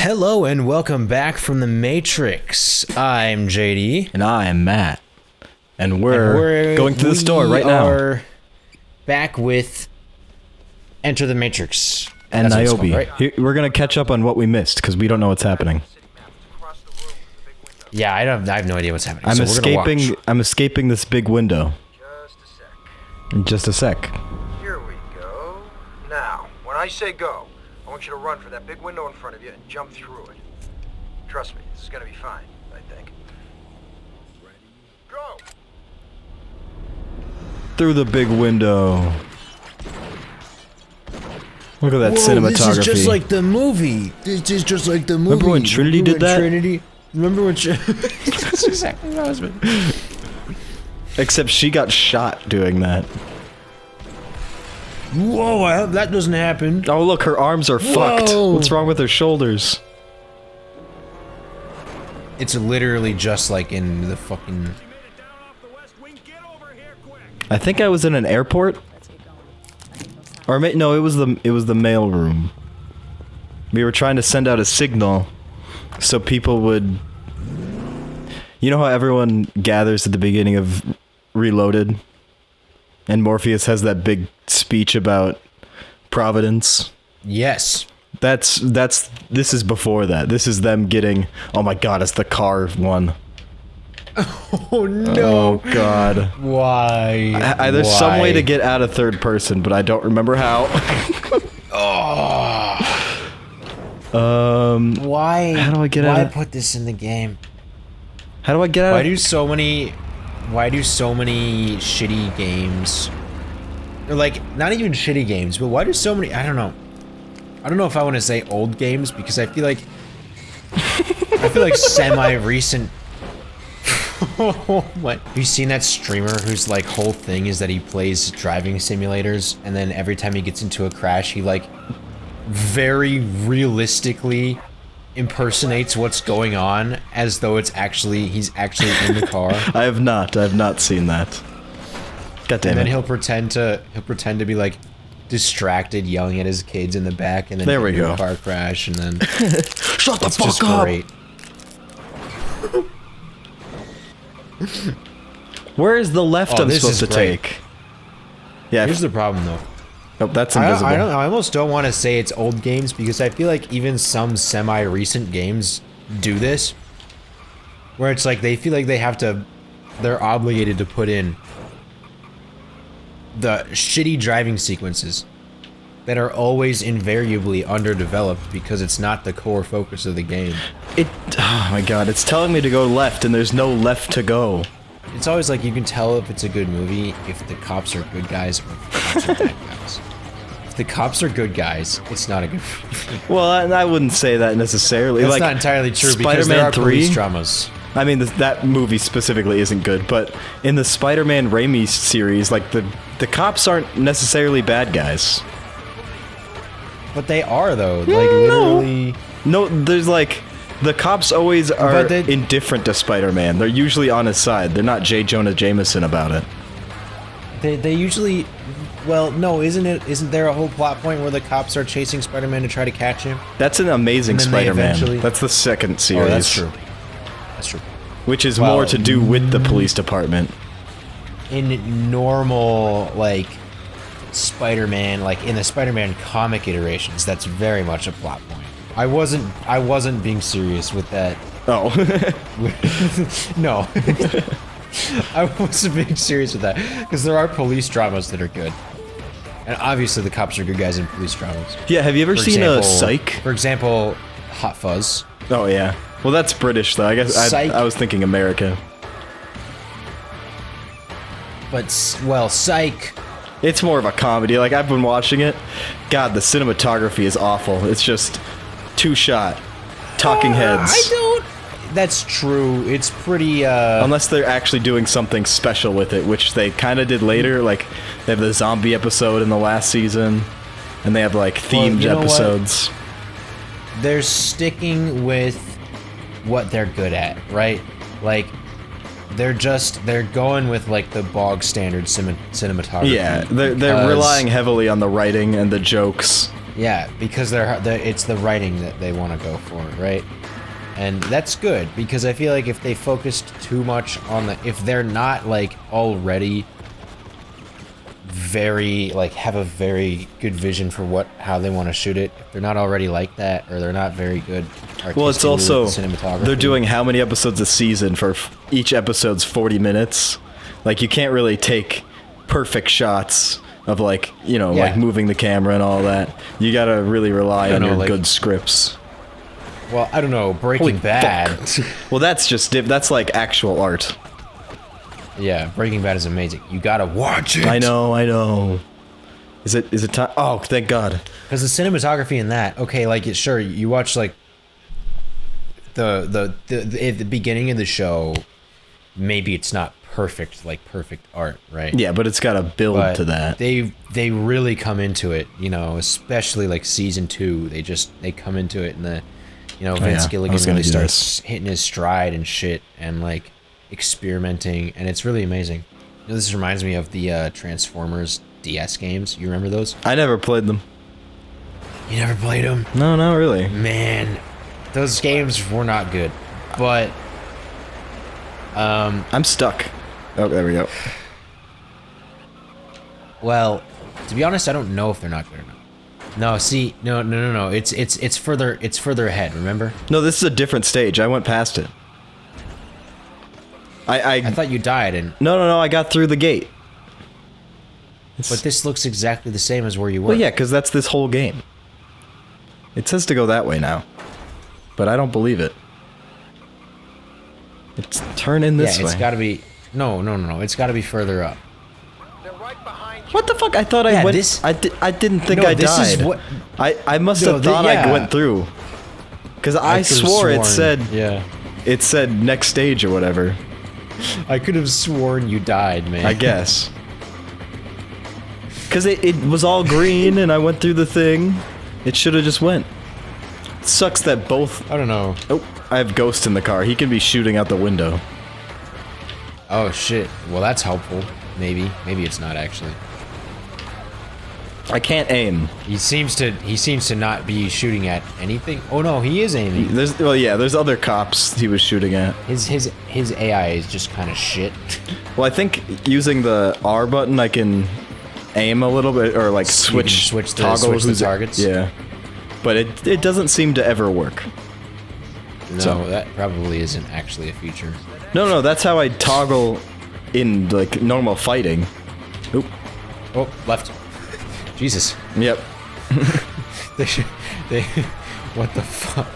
Hello and welcome back from the Matrix. I'm JD. And I'm Matt. And we're going to the store right now. We're back with Enter the Matrix. And That's what Niobe. it's called, right? We're going to catch up on what we missed, because we don't know what's happening. Yeah, I have no idea what's happening. I'm escaping this big window. Just a sec. In just a sec. Here we go. Now, when I say go, I want you to run for that big window in front of you and jump through it. Trust me, this is gonna be fine, I think. Ready? Go! Through the big window. Look at that cinematography. This is just like the movie. This is just like the movie. Remember when Trinity did that? Remember when That's exactly what I was doing. Except she got shot doing that. Whoa, that doesn't happen. Oh look, her arms are fucked. What's wrong with her shoulders? It's literally just like in the fucking... I think I was in an airport. Or no, it was the mail room. We were trying to send out a signal so people would... You know how everyone gathers at the beginning of Reloaded? And Morpheus has that big speech about Providence? Yes. This is before that. This is them getting... Oh my god, it's the car one. Oh no. Oh god. Why? There's some way to get out of third person, but I don't remember how. Why? How do I get out? Why put this in the game? How do I get out? Why do so many shitty games, or like not even shitty games, but why do so many? I don't know if I want to say old games, because I feel like semi-recent. What? Have you seen that streamer whose like whole thing is that he plays driving simulators, and then every time he gets into a crash, he like very realistically impersonates what's going on as though he's actually in the car. I have not seen that. God damn it. And then he'll pretend to be like distracted, yelling at his kids in the back, and then there we go. A car crash, and then shut the fuck up. Great. Where is the left I'm supposed to take? Yeah. Here's the problem though. Oh, that's invisible. I almost don't want to say it's old games, because I feel like even some semi-recent games do this, where it's like they feel like they're obligated to put in the shitty driving sequences that are always invariably underdeveloped because it's not the core focus of the game. Oh my god, it's telling me to go left and there's no left to go. It's always like you can tell if it's a good movie if the cops are good guys or if the cops are bad guys. If the cops are good guys, it's not a good movie. Well, I wouldn't say that necessarily. That's like, not entirely true, because Spider-Man there are 3? police dramas. I mean, that movie specifically isn't good, but in the Spider-Man Raimi series, like, the cops aren't necessarily bad guys. But they are, though. Like, literally... No, there's, like... The cops always are indifferent to Spider-Man. They're usually on his side. They're not J. Jonah Jameson about it. They usually... Well, no, isn't there a whole plot point where the cops are chasing Spider-Man to try to catch him? That's an Amazing Spider-Man. That's the second series. Oh, that's true. That's true. Which is more to do with the police department. In normal, like, Spider-Man, like, in the Spider-Man comic iterations, that's very much a plot point. I wasn't being serious with that. Oh. No. I wasn't being serious with that, because there are police dramas that are good. And obviously the cops are good guys in police dramas. Yeah, have you ever seen Psych? For example, Hot Fuzz. Oh, yeah. Well, that's British, though. I guess I was thinking America. But, well, Psych... It's more of a comedy. Like, I've been watching it. God, the cinematography is awful. It's just two-shot, talking heads. That's true. It's pretty, Unless they're actually doing something special with it, which they kind of did later. Like, they have the zombie episode in the last season, and they have, like, themed episodes. They're sticking with what they're good at, right? Like, they're going with, like, the bog standard cinematography. Yeah, they're relying heavily on the writing and the jokes Yeah, because it's the writing that they want to go for, right? And that's good, because I feel like if they focused too much on if they're not, like, already very, like, have a very good vision for how they want to shoot it, if they're not already like that, or they're not very good Well, it's also, with the cinematography. they're doing how many episodes a season for each episode's 40 minutes? Like, you can't really take perfect shots of, like, you know, like moving the camera and all that. You gotta really rely on your good scripts. Well, I don't know, Breaking Bad. Well, that's just, that's like actual art. Yeah, Breaking Bad is amazing. You gotta watch it! I know. Is it time? Oh, thank God. Because the cinematography in that, okay, like, sure, you watch, like, at the beginning of the show, maybe it's not perfect, like, perfect art, right? Yeah, but it's gotta build to that. They really come into it, you know, especially, like, season 2, they come into it, and Vince Gilligan really starts hitting his stride and shit, and, like, experimenting, and it's really amazing. You know, this reminds me of the Transformers DS games. You remember those? I never played them. You never played them? No, not really. Man, those games were not good, but I'm stuck. Oh, there we go. Well, to be honest, I don't know if they're not good or not. No, see, no. It's further ahead. Remember? No, this is a different stage. I went past it. I thought you died, and no. I got through the gate. but this looks exactly the same as where you were. Well, yeah, because that's this whole game. It says to go that way now, but I don't believe it. It's turning this way. Yeah, it's got to be. No. It's got to be further up. They're right behind you. What the fuck? I thought I went. I didn't think I this died. is what. I must have thought I went through. Because I swore it said. Yeah. It said next stage or whatever. I could have sworn you died, man. I guess. Because it was all green and I went through the thing. It should have just went. It sucks that both... I don't know. Oh, I have Ghost in the car. He can be shooting out the window. Oh, shit. Well, that's helpful. Maybe. Maybe it's not, actually. I can't aim. He seems to not be shooting at anything. Oh, no, he is aiming. There's other cops he was shooting at. His AI is just kind of shit. Well, I think using the R button, I can aim a little bit, or like switch the targets. Yeah, but it doesn't seem to ever work. No, that probably isn't actually a feature. No, that's how I toggle in like normal fighting. Oop. Oh, left. Jesus. Yep. What the fuck?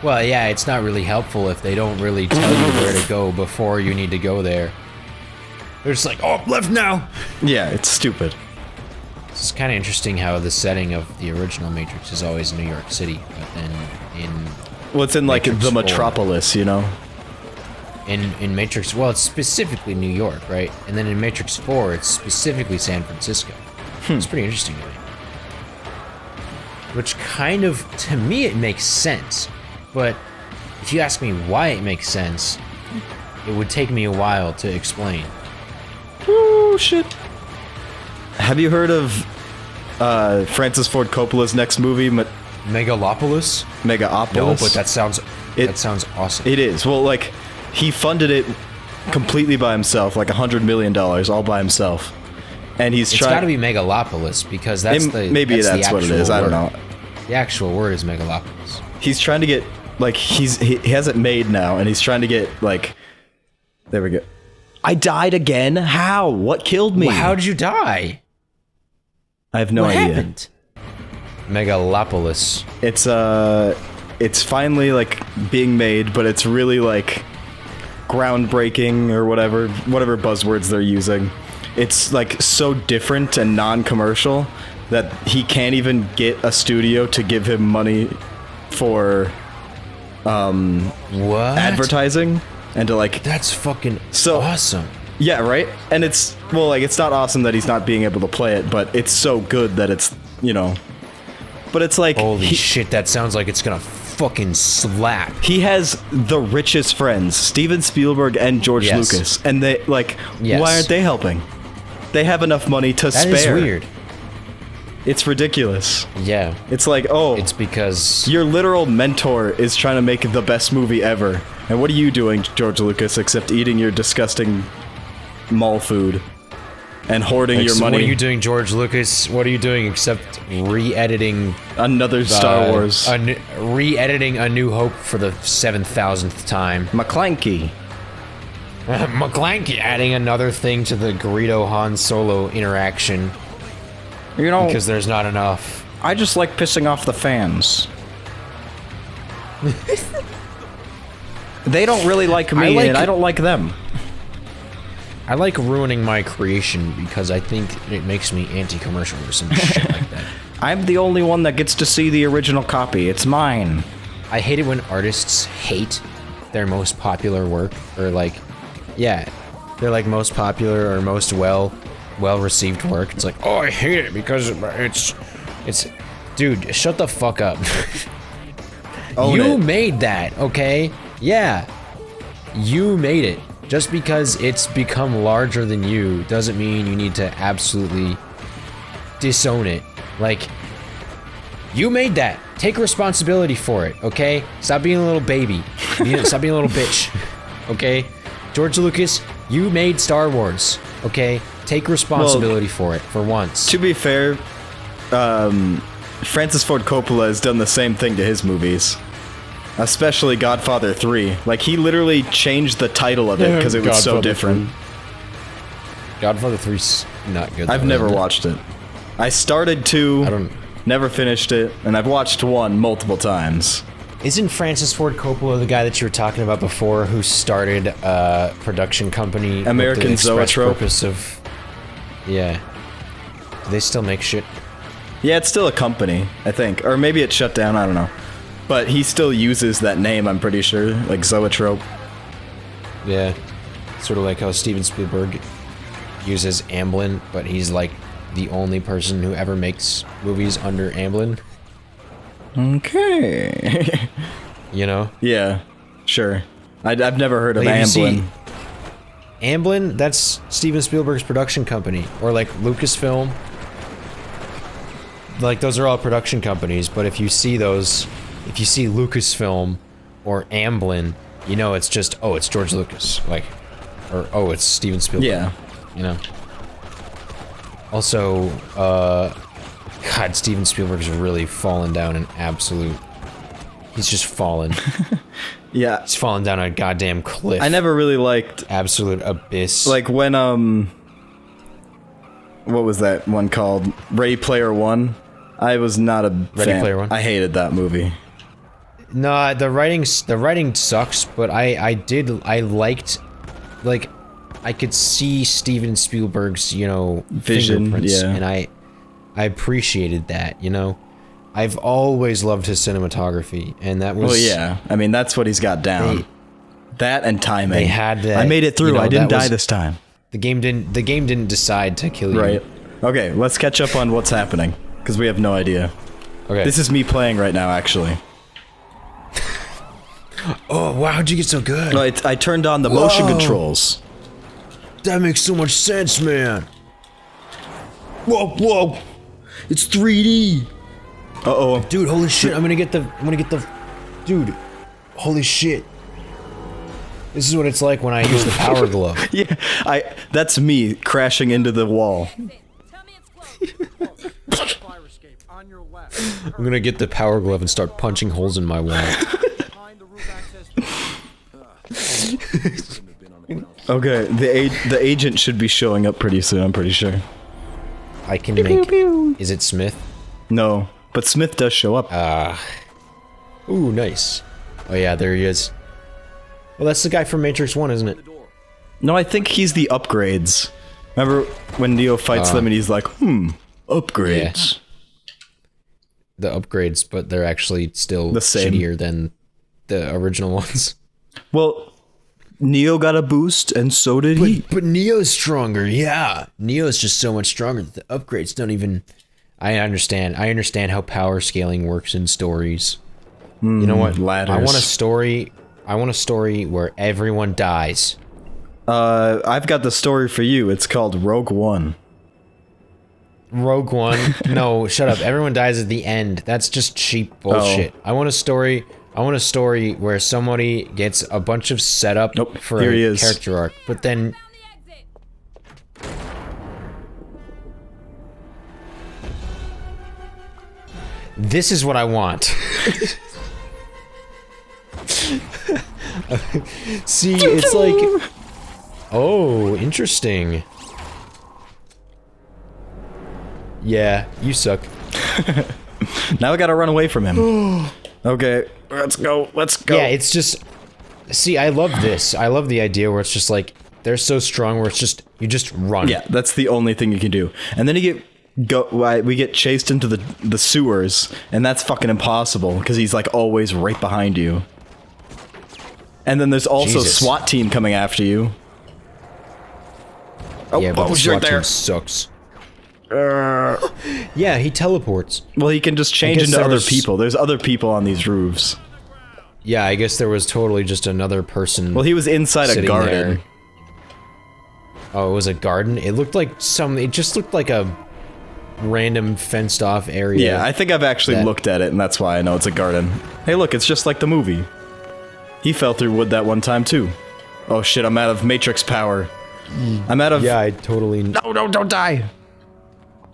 Well, yeah, it's not really helpful if they don't really tell you where to go before you need to go there. They're just like, oh, left now! Yeah, it's stupid. It's kind of interesting how the setting of the original Matrix is always New York City, but then Well, it's in like Matrix the 4, metropolis, you know? In Matrix, well, it's specifically New York, right? And then in Matrix 4, it's specifically San Francisco. It's pretty interesting to me. Which kind of, to me, it makes sense. But if you ask me why it makes sense, it would take me a while to explain. Oh, shit. Have you heard of Francis Ford Coppala's next movie, Megalopolis? Megaopolis? No, but that sounds awesome. It is. Well, like, he funded it completely by himself, like $100 million, all by himself. And he's trying... It's gotta be Megalopolis, because that's maybe that's what it is, I don't know. The actual word is Megalopolis. He's trying to get, like, he has it made now, and he's trying to get, like... There we go. I died again? How? What killed me? Well, how did you die? I have no idea. What happened? Megalopolis. It's finally, like, being made, but it's really, like, groundbreaking, or whatever buzzwords they're using. It's, like, so different and non-commercial that he can't even get a studio to give him money for, what? advertising, and to, like... That's fucking awesome. Yeah, right? And it's, well, like, it's not awesome that he's not being able to play it, but it's so good that it's, you know... But it's like... Holy shit, that sounds like it's gonna fucking slap. He has the richest friends, Steven Spielberg and George Lucas, and they, like, why aren't they helping? They have enough money to spare. That is weird. It's ridiculous. Yeah. It's like, oh, It's because your literal mentor is trying to make the best movie ever. And what are you doing, George Lucas, except eating your disgusting mall food and hoarding your so money? what are you doing, George Lucas? What are you doing except re-editing Another Star Wars. re-editing A New Hope for the 7,000th time? McClanky. McClanky adding another thing to the Greedo Han Solo interaction You know, because there's not enough. I just like pissing off the fans. They don't really like me, and I don't like them. I like ruining my creation because I think it makes me anti-commercial or some shit like that. I'm the only one that gets to see the original copy. It's mine. I hate it when artists hate their most popular work, or like, yeah, their like most popular or most well-received work. It's like, oh, I hate it because it's, dude, shut the fuck up. You made that, okay? Yeah, you made it. Just because it's become larger than you doesn't mean you need to absolutely disown it. Like, you made that. Take responsibility for it, okay? Stop being a little baby. Stop being a little bitch, okay? George Lucas, you made Star Wars, okay? Take responsibility for it, for once. To be fair, Francis Ford Coppala has done the same thing to his movies. Especially Godfather 3. Like, he literally changed the title of it because it was so different. Godfather 3's not good. I've never watched it. I started 2, never finished it, and I've watched 1 multiple times. Isn't Francis Ford Coppala the guy that you were talking about before who started a production company? American with the express Zoetrope? Purpose of, yeah. Do they still make shit? Yeah, it's still a company, I think. Or maybe it shut down, I don't know. But he still uses that name, I'm pretty sure, like Zoetrope. Yeah. Sort of like how Steven Spielberg uses Amblin, but he's like the only person who ever makes movies under Amblin. Okay. You know? Yeah, sure. I've never heard of Like, Amblin. Amblin, that's Steven Spielberg's production company. Or like Lucasfilm. Like, those are all production companies, but if you see those, if you see Lucasfilm or Amblin, you know it's just, oh, it's George Lucas. Like, or, oh, it's Steven Spielberg. Yeah. You know? Also, God, Steven Spielberg's really fallen down an absolute... He's just fallen. Yeah. He's fallen down a goddamn cliff. I never really liked... Absolute abyss. Like, when, what was that one called? Ready Player One? I was not a Ready fan. Player One? I hated that movie. No, the writing sucks, but I liked, like, I could see Steven Spielberg's, you know, Vision, fingerprints, yeah. and I appreciated that, you know? I've always loved his cinematography, and that was... Well, yeah. I mean, that's what he's got down. That and timing. They had that, I made it through. you know, I didn't that die was- this time. The game didn't decide to kill you. Right. Okay, let's catch up on what's happening, because we have no idea. Okay. This is me playing right now, actually. Oh, wow, how'd you get so good? No, I turned on the motion controls. That makes so much sense, man. Whoa, whoa. It's 3D. Uh-oh. Dude, holy shit, I'm gonna get the, dude, holy shit. This is what it's like when I use the power glove. Yeah, that's me crashing into the wall. I'm gonna get the power glove and start punching holes in my wall. Okay, the agent should be showing up pretty soon, I'm pretty sure. I can make, is it Smith? No, but Smith does show up. Ooh, nice. Oh yeah, there he is. Well, that's the guy from Matrix 1, isn't it? No, I think he's the upgrades. Remember when Neo fights them and he's like, upgrades. Yeah. The upgrades, but they're actually still The same. shittier than the original ones. Well, Neo got a boost, and so did he. But Neo's stronger, yeah. Neo's just so much stronger that the upgrades don't even... I understand how power scaling works in stories. You know what? Ladders. I want a story where everyone dies. I've got the story for you. It's called Rogue One. Rogue One. No, shut up. Everyone dies at the end. That's just cheap bullshit. I want a story. I want a story where somebody gets a bunch of setup for a character arc, but then. This is what I want. See, it's like. Oh, interesting. Yeah, you suck. Now I gotta run away from him. Okay, let's go. Let's go. Yeah, it's just. See, I love this. I love the idea where it's just like they're so strong where it's just you just run. Yeah, that's the only thing you can do. And then we get chased into the sewers, and that's fucking impossible because he's like always right behind you. And then there's also a SWAT team coming after you. Oh, yeah, but the SWAT team sucks. Yeah, he teleports. Well, he can just change into other people. There's other people on these roofs. Yeah, I guess there was totally just another person. Well, he was inside a garden. There. Oh, it was a garden? It looked like it just looked like a random fenced off area. Yeah, I think I've actually looked at it, and that's why I know it's a garden. Hey, look, it's just like the movie. He fell through wood that one time, too. Oh shit, I'm out of Matrix power. I'm out of... Yeah, I totally... No, don't die!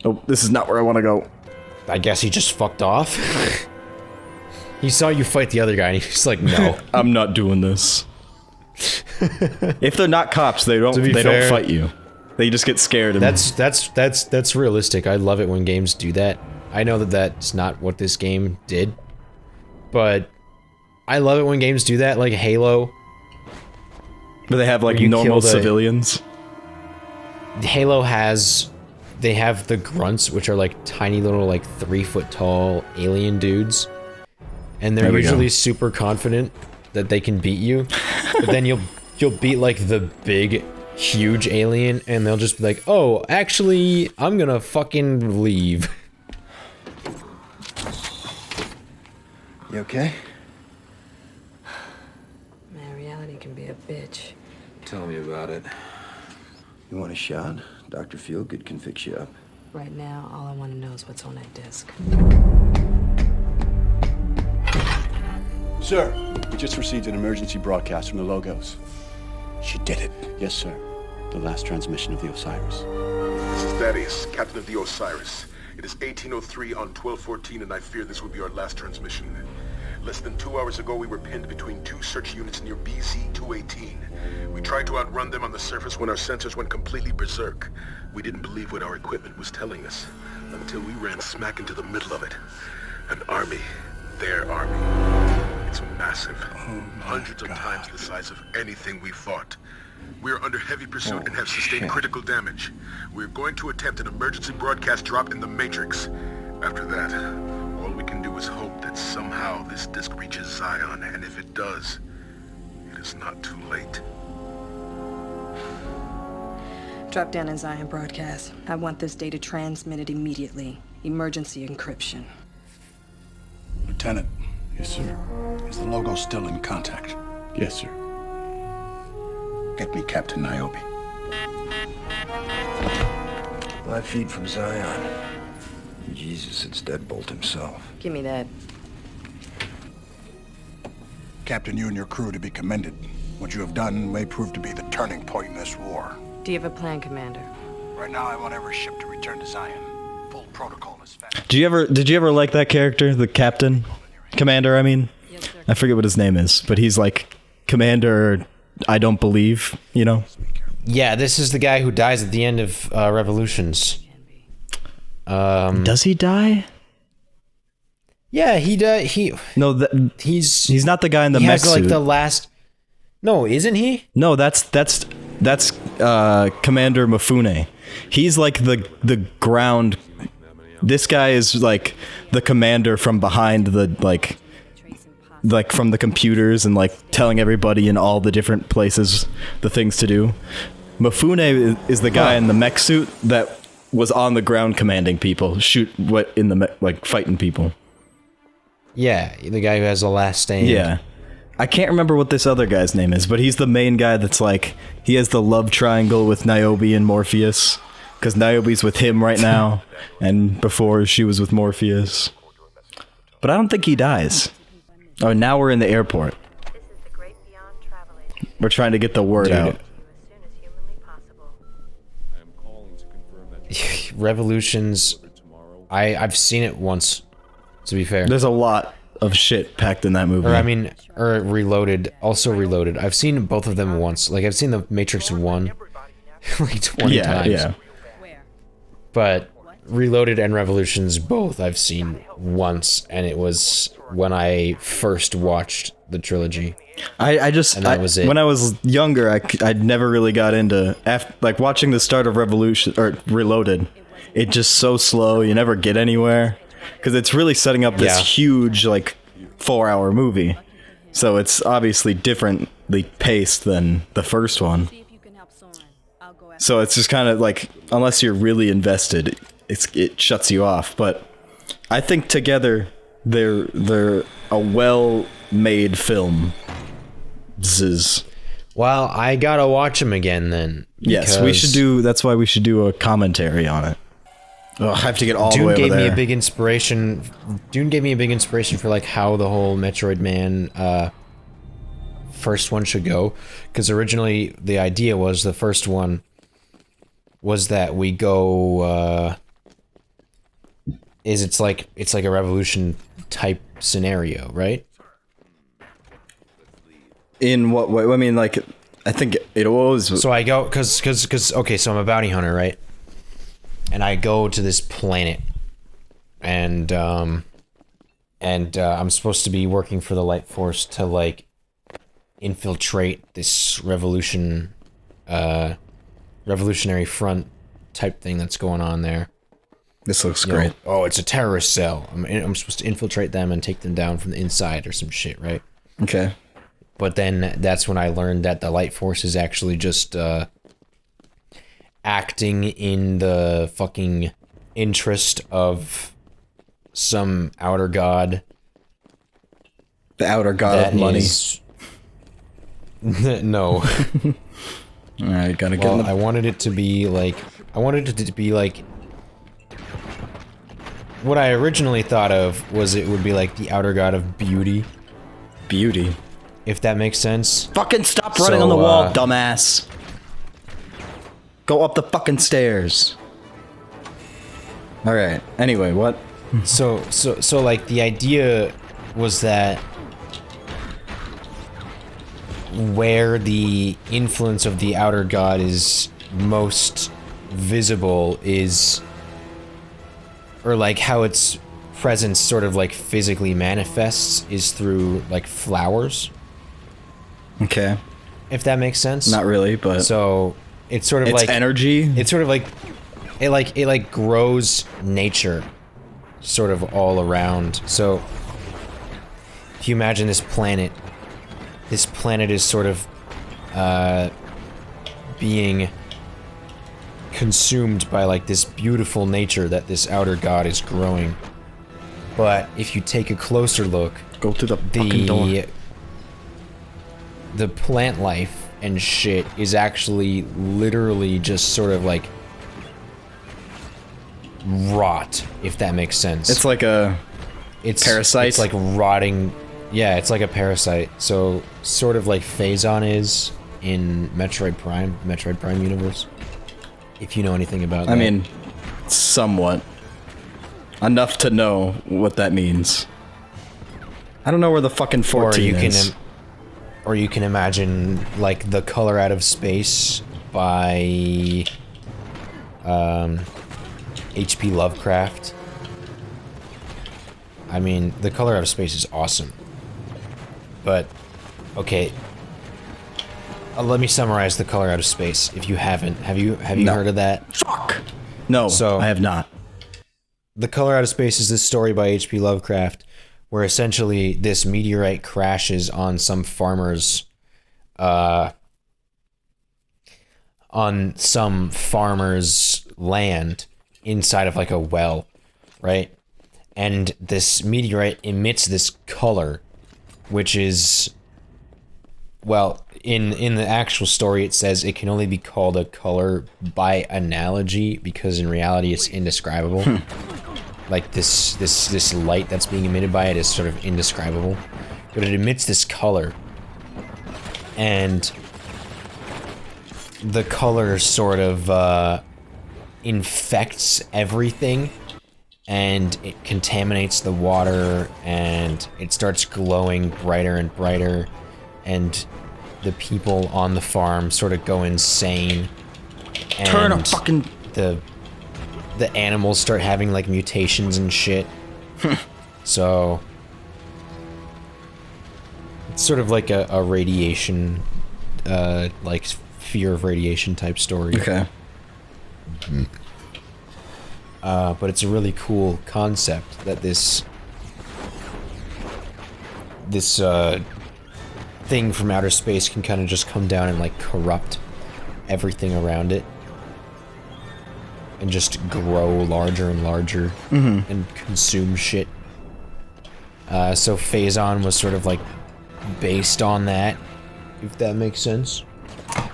Oh, this is not where I want to go. I guess he just fucked off. He saw you fight the other guy, and he's like, no. I'm not doing this. If they're not cops, they don't fight you. They just get scared. And That's realistic. I love it when games do that. I know that that's not what this game did, but I love it when games do that, like Halo. But they have like normal civilians. Halo has... They have the grunts, which are like tiny little like 3-foot tall alien dudes. And they're usually super confident that they can beat you. But then you'll beat like the big, huge alien and they'll just be like, oh, actually, I'm gonna fucking leave. You okay? Man, reality can be a bitch. Tell me about it. You want a shot? Dr. Feelgood can fix you up. Right now, all I want to know is what's on that disc. Sir, we just received an emergency broadcast from the Logos. She did it. Yes, sir. The last transmission of the Osiris. This is Thaddeus, captain of the Osiris. It is 1803 on 1214, and I fear this will be our last transmission. Less than 2 hours ago, we were pinned between two search units near BZ-218. We tried to outrun them on the surface when our sensors went completely berserk. We didn't believe what our equipment was telling us, until we ran smack into the middle of it. An army. Their army. It's massive. Hundreds of times the size of anything we fought. We are under heavy pursuit and have sustained critical damage. We are going to attempt an emergency broadcast drop in the Matrix. After that, all we can do is hope that somehow this disc reaches Zion, and if it does, it is not too late. Drop down in Zion broadcast. I want this data transmitted immediately. Emergency encryption. Lieutenant. Yes, sir. Is the logo still in contact? Yes, sir. Get me Captain Niobe. Live feed from Zion. Jesus, it's Deadbolt himself. Give me that. Captain, you and your crew to be commended. What you have done may prove to be the turning point in this war. Do you have a plan, Commander? Right now, I want every ship to return to Zion. Full protocol is fast. Did you ever like that character, the captain? Commander, I mean? Yes, sir. I forget what his name is, but he's like, Commander, I don't believe, you know? Yeah, this is the guy who dies at the end of Revolutions. Does he die? Yeah, he does. No, he's not the guy in the mech suit. Like the last. No, isn't he? No, that's Commander Mifune. He's like the ground. This guy is like the commander from behind the like from the computers and like telling everybody in all the different places the things to do. Mifune is the guy in the mech suit that was on the ground commanding people, fighting people. Yeah, the guy who has the last stand. Yeah. I can't remember what this other guy's name is, but he's the main guy that's like, he has the love triangle with Niobe and Morpheus. Because Niobe's with him right now, and before she was with Morpheus. But I don't think he dies. Oh, now we're in the airport. We're trying to get the word out. Revolutions. I've seen it once, to be fair. There's a lot of shit packed in that movie. Or Reloaded. Also Reloaded. I've seen both of them once. Like, I've seen The Matrix 1 like 20 times. Yeah. But Reloaded and Revolutions both I've seen once, and it was when I first watched the trilogy. That was it. When I was younger, I never really got into like watching the start of Revolution or Reloaded. It's just so slow. You never get anywhere because it's really setting up this huge like 4-hour movie. So it's obviously differently paced than the first one. So it's just kind of like, unless you're really invested, it shuts you off. But I think together they're a well-made film. Well, I gotta watch them again then. Yes, we should do. That's why we should do a commentary on it. Oh, I have to get all the way over there. Dune gave me a big inspiration for like how the whole Metroid Man first one should go. Because originally the idea was the first one was that we go. It's like a Revolution type scenario, right? In what way? I mean, like, I think it always. So I go because okay, so I'm a bounty hunter, right? And I go to this planet, and I'm supposed to be working for the Light Force to like infiltrate this revolutionary front type thing that's going on there. This looks great. Oh, it's a terrorist cell. I'm supposed to infiltrate them and take them down from the inside or some shit, right? Okay. But then that's when I learned that the Light Force is actually just acting in the fucking interest of some outer god. The outer god of money. No. Alright, gotta get I wanted it to be like... What I originally thought of was it would be like the outer god of beauty. Beauty? If that makes sense. Fucking stop running on the wall, dumbass. Go up the fucking stairs. Alright, anyway, what? So like the idea was that where the influence of the outer god is most visible is, or like how its presence sort of like physically manifests is through like flowers. Okay. If that makes sense. Not really, but so it's sort of like energy. It's sort of like it grows nature sort of all around. So if you imagine this planet is sort of being consumed by like this beautiful nature that this outer god is growing. But if you take a closer look, go to the fucking door. The plant life and shit is actually literally just sort of like rot, if that makes sense. It's like a parasite. It's like rotting. Yeah, it's like a parasite. So sort of like Phazon is in Metroid Prime universe. If you know anything about that. I mean, somewhat. Enough to know what that means. I don't know where the fuking 14 is. Or you can imagine, like, The Color Out of Space by H.P. Lovecraft. I mean, The Color Out of Space is awesome. But, okay. Let me summarize The Color Out of Space, if you haven't. Have you heard of that? Fuck! No, I have not. The Color Out of Space is this story by H.P. Lovecraft, where essentially this meteorite crashes on some farmer's land inside of like a well, right? And this meteorite emits this color, which is, well, in the actual story, it says it can only be called a color by analogy because in reality it's indescribable. Like this light that's being emitted by it is sort of indescribable, but it emits this color, and the color sort of infects everything, and it contaminates the water, and it starts glowing brighter and brighter, and the people on the farm sort of go insane. And Turn a fucking... The animals start having like mutations and shit. So it's sort of like a radiation, like fear of radiation type story. Okay. But it's a really cool concept that this thing from outer space can kind of just come down and like corrupt everything around it. And just grow larger and larger and consume shit. So Phazon was sort of like based on that, if that makes sense.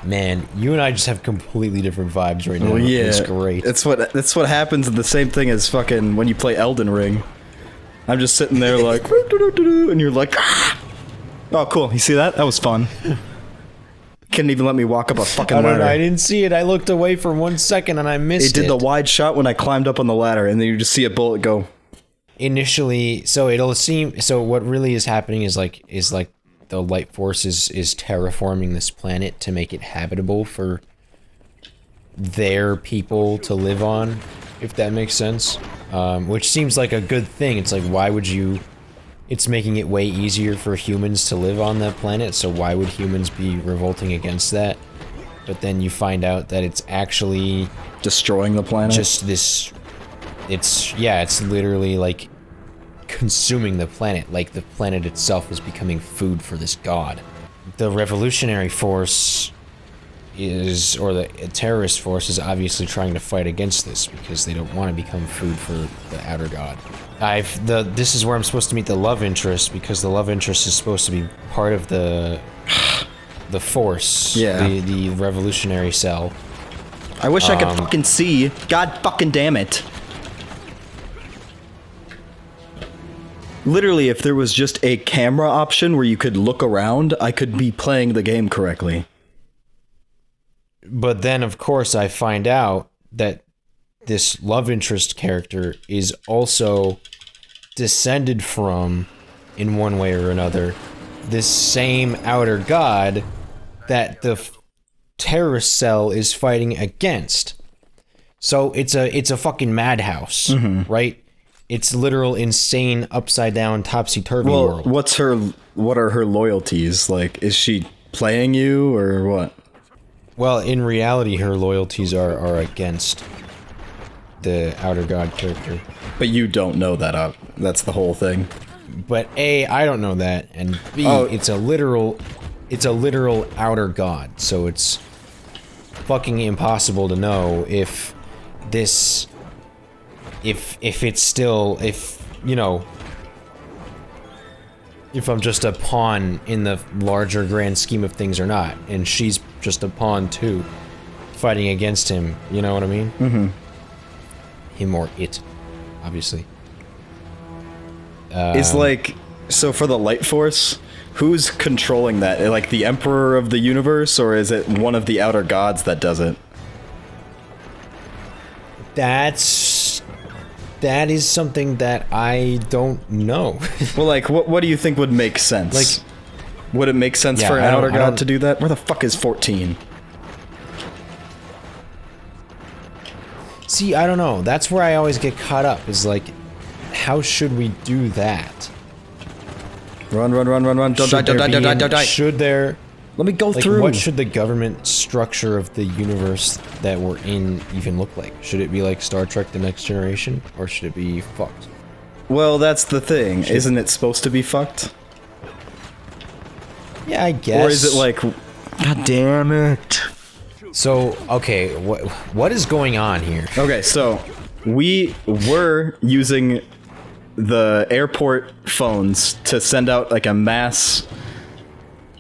Man, you and I just have completely different vibes right now. Well, yeah, it's great. That's what happens. The same thing as fucking when you play Elden Ring. I'm just sitting there like, and you're like, ah! Oh, cool. You see that? That was fun. Couldn't even let me walk up a fucking ladder. I didn't see it. I looked away for 1 second and I missed it. It did the wide shot when I climbed up on the ladder, and then you just see a bullet go. Initially, so it'll seem. So what really is happening is like the light force is terraforming this planet to make it habitable for their people to live on, if that makes sense. Which seems like a good thing. It's like, why would you... It's making it way easier for humans to live on that planet, so why would humans be revolting against that? But then you find out that it's actually... destroying the planet? Just this... It's literally like consuming the planet, like the planet itself is becoming food for this god. The revolutionary force is, or the terrorist force is obviously trying to fight against this because they don't want to become food for the outer god. This is where I'm supposed to meet the love interest, because the love interest is supposed to be part of the force, yeah. the revolutionary cell. I wish I could fucking see. God fucking damn it. Literally, if there was just a camera option where you could look around, I could be playing the game correctly. But then, of course, I find out that this love interest character is also descended from, in one way or another, this same outer god that the terrorist cell is fighting against. So it's a fucking madhouse, right? It's literal insane upside down topsy-turvy world. What are her loyalties? Like, is she playing you or what? Well, in reality, her loyalties are against the outer god character. But you don't know that that's the whole thing. But A, I don't know that, and B, it's a literal outer god, so it's fucking impossible to know if this, if it's still, you know, if I'm just a pawn in the larger grand scheme of things or not, and she's just a pawn too, fighting against him, you know what I mean? Mm-hmm. Him or it, obviously. It's like, so for the light force, who's controlling that? Like the emperor of the universe, or is it one of the outer gods that does it? That is something that I don't know. Well, like, what do you think would make sense? Like, would it make sense for an outer god to do that? Where the fuck is 14? See, I don't know. That's where I always get caught up, is like, how should we do that? Run. Don't die. Should there... Let me go like, through. What should the government structure of the universe that we're in even look like? Should it be like Star Trek The Next Generation? Or should it be fucked? Well, that's the thing. Isn't it supposed to be fucked? Yeah, I guess. Or is it like... God damn it. So, okay, what is going on here? Okay, so we were using the airport phones to send out like a mass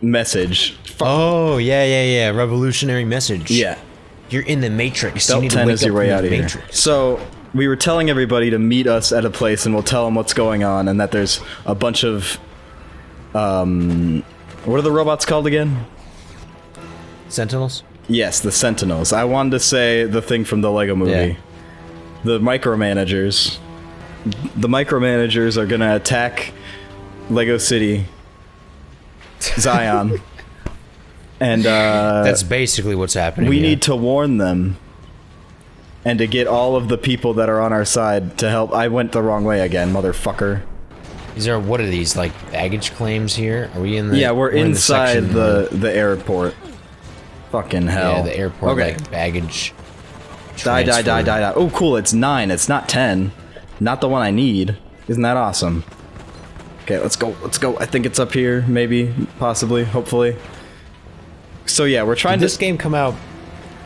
message. Oh, yeah. Revolutionary message. Yeah. You're in the Matrix. You Belt need to 10 wake is your up way from out the of here. Matrix. So we were telling everybody to meet us at a place, and we'll tell them what's going on, and that there's a bunch of what are the robots called again? Sentinels? Yes, the Sentinels. I wanted to say the thing from the Lego movie. Yeah. The micromanagers. The micromanagers are gonna attack Lego City, Zion, and That's basically what's happening. we here. need to warn them and to get all of the people that are on our side to help. I went the wrong way again, motherfucker. Is there, what are these, like, baggage claims here? Are we in the... Yeah, we're in inside section where- the airport. Fucking hell. Yeah, the airport, Okay. like, baggage... Die. transfer. Oh, cool, it's 9. It's not 10. Not the one I need. Isn't that awesome? Okay, let's go. I think it's up here, maybe, possibly, hopefully. So yeah, we're trying Did to... this game come out...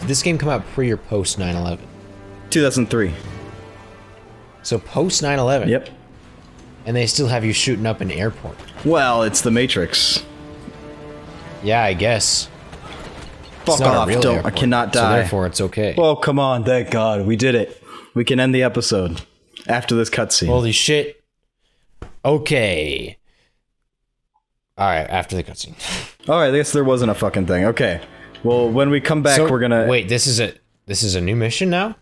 Did this game come out pre or post 9/11? 2003. So post 9/11? Yep. And they still have you shooting up an airport. Well, it's the Matrix. Yeah, I guess. Fuck It's not a off, real don't... I airport, cannot So die. therefore, it's okay. Oh, come on, thank God, we did it. We can end the episode after this cutscene. Holy shit. Okay. Alright, after the cutscene. Alright, I guess there wasn't a fucking thing. Okay. Well, when we come back, So, we're gonna... Wait, this is a new mission now?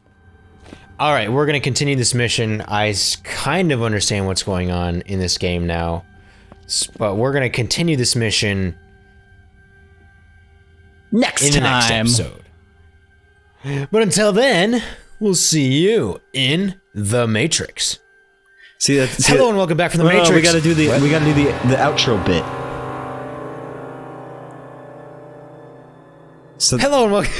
Alright, we're gonna continue this mission. I kind of understand what's going on in this game now. But we're gonna continue this mission next in the next episode. But until then, we'll see you in The Matrix. See that? Hello and welcome back from The Matrix. We gotta do the What? the outro bit. So Hello and welcome.